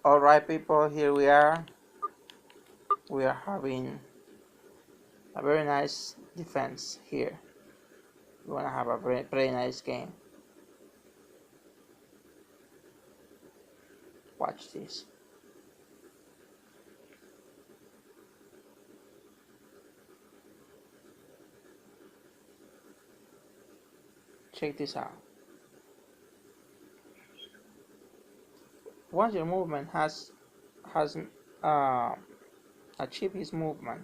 Alright people, here we are. We are having a very nice defense here. We want to have a very nice game. Watch this. Check this out. Once your movement has uh, achieved his movement,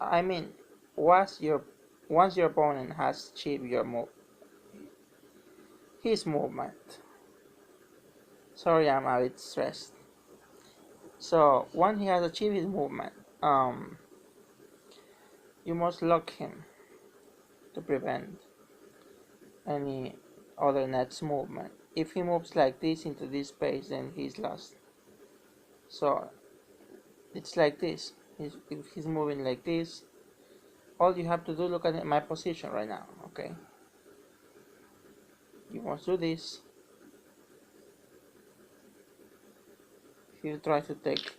I mean, once your opponent has achieved his movement. Sorry, I'm a bit stressed. So once he has achieved his movement, you must lock him to prevent any other next movement. If he moves like this into this space, then he's lost. So it's like this. If he's moving like this, all you have to do, look at my position right now, okay? You must do this. If you try to take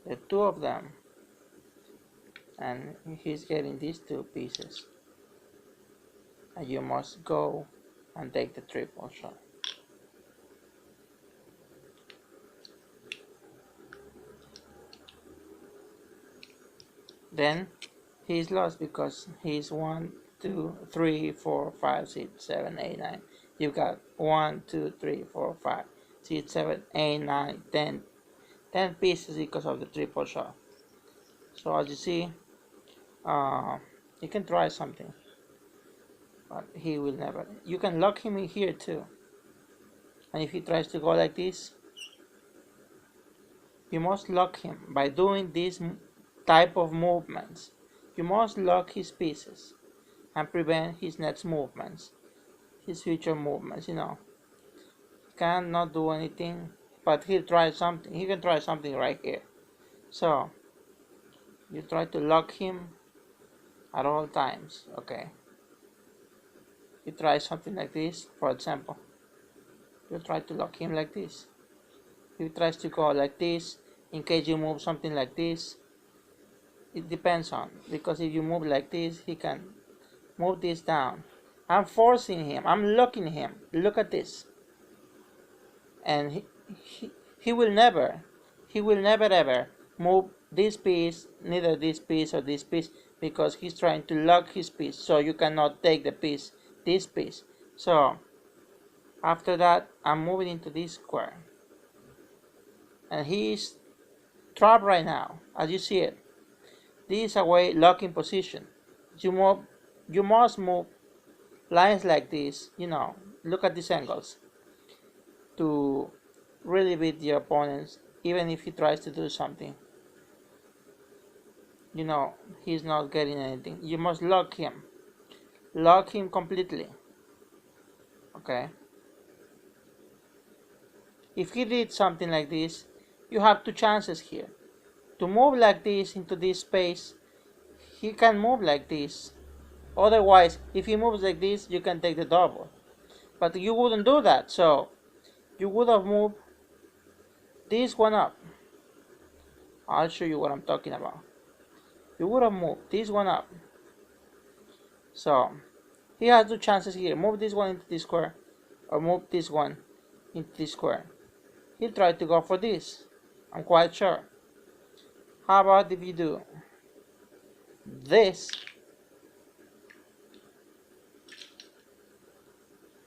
the two of them, and he's getting these two pieces, and you must go and take the triple shot. Then he's lost because he's 1, 2, 3, 4, 5, 6, 7, 8, 9. You've got 1, 2, 3, 4, 5, 6, 7, 8, 9, 10. 10 pieces because of the triple shot. So as you see, you can try something, but he will never. You can lock him in here too. And if he tries to go like this, you must lock him by doing this type of movements. You must lock his pieces and prevent his next movements, his future movements, He cannot do anything, but he'll try something. He can try something right here. So you try to lock him at all times, okay? You try something like this, for example. You try to lock him like this. If he tries to go like this, in case you move something like this, it depends on, because if you move like this, he can move this down. I'm forcing him, I'm locking him. Look at this. And he will never ever move this piece, neither this piece or this piece, because he's trying to lock his piece, so you cannot take the piece, this piece. So after that, I'm moving into this square, and he's trapped right now, as you see it. This is a way locking position. You must move lines like this, look at these angles, to really beat your opponents, even if he tries to do something. He's not getting anything. You must lock him completely, okay? If he did something like this, you have two chances here. To move like this into this space, he can move like this. Otherwise, if he moves like this, you can take the double. But you wouldn't do that, so you would have moved this one up. I'll show you what I'm talking about. You would have moved this one up. So he has two chances here. Move this one into this square, or move this one into this square. He'll try to go for this, I'm quite sure. How about if you do this,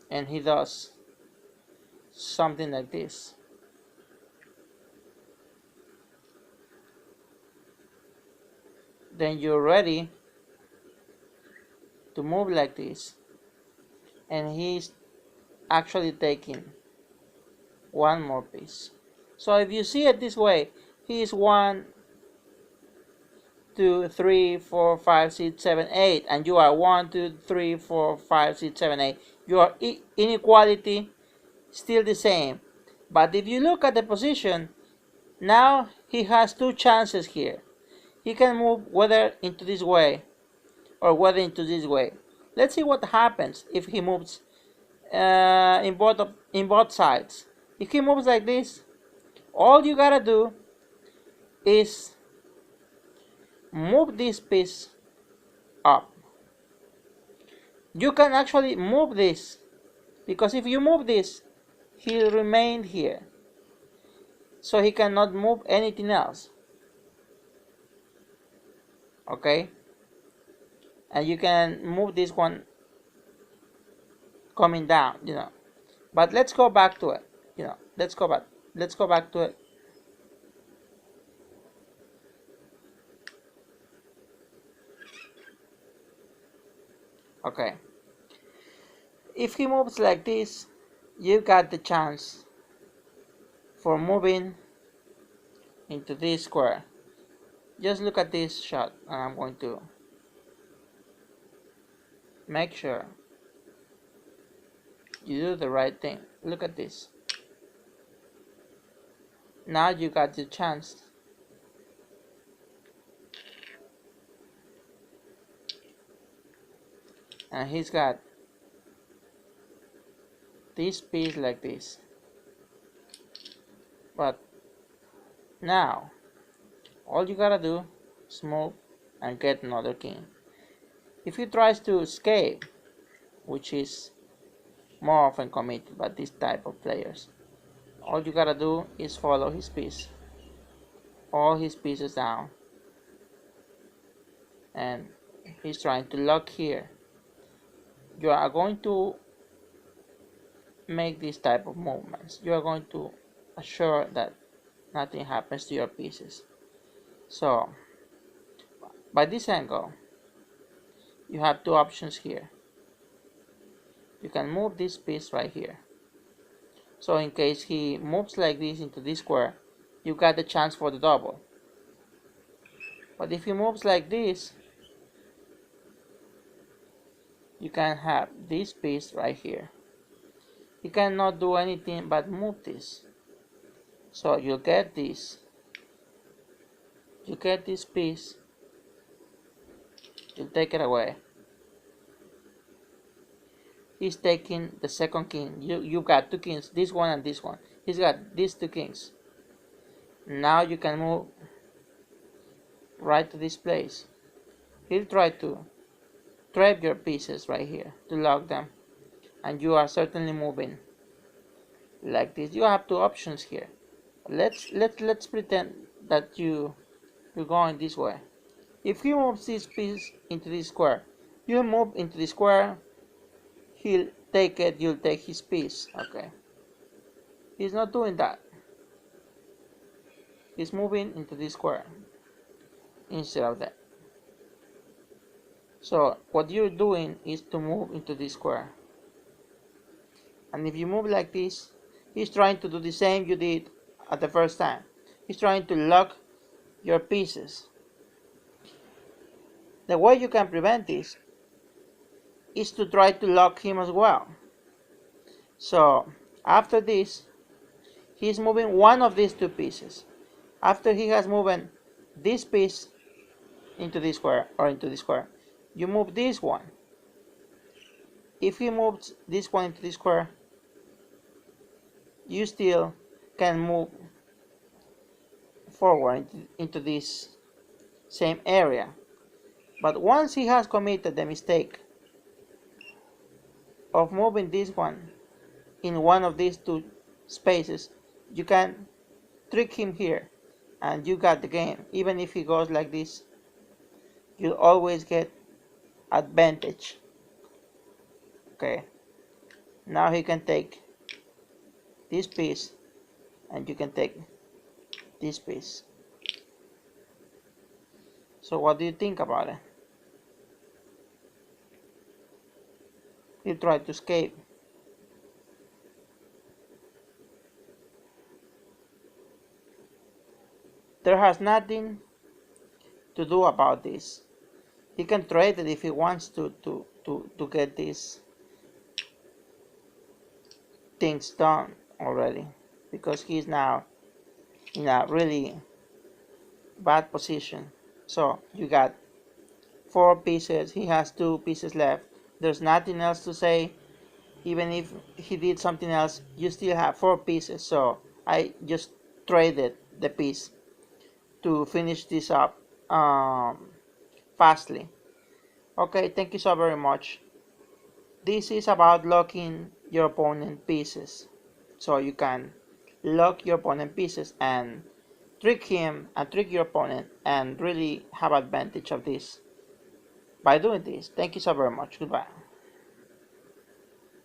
and he does something like this? Then you're ready to move like this, and he's actually taking one more piece. So if you see it this way, he's 1, 2, 3, 4, 5, 6, 7, 8, and you are 1, 2, 3, 4, 5, 6, 7, 8. Your inequality still the same. But if you look at the position, now he has two chances here. He can move whether into this way or whether into this way. Let's see what happens if he moves in both sides. If he moves like this, all you gotta do is move this piece up. You can actually move this, because if you move this, he'll remain here, so he cannot move anything else. Okay, and you can move this one coming down, but let's go back to it. Let's go back to it. Okay, if he moves like this, you got the chance for moving into this square. Just look at this shot, and I'm going to make sure you do the right thing. Look at this. Now you got the chance and he's got this piece like this. But now all you gotta do is move and get another king. If he tries to escape, which is more often committed by this type of players, all you gotta do is follow his piece, all his pieces down, and he's trying to lock here. You are going to make this type of movements. You are going to assure that nothing happens to your pieces. So by this angle, you have two options here. You can move this piece right here. So in case he moves like this into this square, you got the chance for the double. But if he moves like this, you can have this piece right here. He cannot do anything but move this. So you get this. You get this piece. You take it away. He's taking the second king. You got two kings, this one and this one. He's got these two kings. Now you can move right to this place. He'll try to trap your pieces right here to lock them, and you are certainly moving like this. You have two options here. Let's pretend that you're going this way. If he moves this piece into this square, you move into the square. He'll take it, you'll take his piece. Okay, he's not doing that. He's moving into this square instead of that. So what you're doing is to move into this square, and if you move like this, he's trying to do the same you did at the first time. He's trying to lock your pieces. The way you can prevent this is to try to lock him as well. So after this, he's moving one of these two pieces. After he has moved this piece into this square or into this square, you move this one. If he moves this one into this square, you still can move forward into this same area. But once he has committed the mistake of moving this one in one of these two spaces, you can trick him here and you got the game. Even if he goes like this, you'll always get advantage. Okay, now he can take this piece and you can take this piece. So what do you think about it? He tried to escape. There has nothing to do about this. He can trade it if he wants to get these things done already, because he's now in a really bad position. So you got 4 pieces, he has 2 pieces left. There's nothing else to say Even if he did something else, you still have 4 pieces. So I just traded the piece to finish this up fastly. Okay, thank you so very much. This is about locking your opponent pieces. So you can lock your opponent pieces and trick him and trick your opponent and really have advantage of this by doing this. Thank you so very much. Goodbye.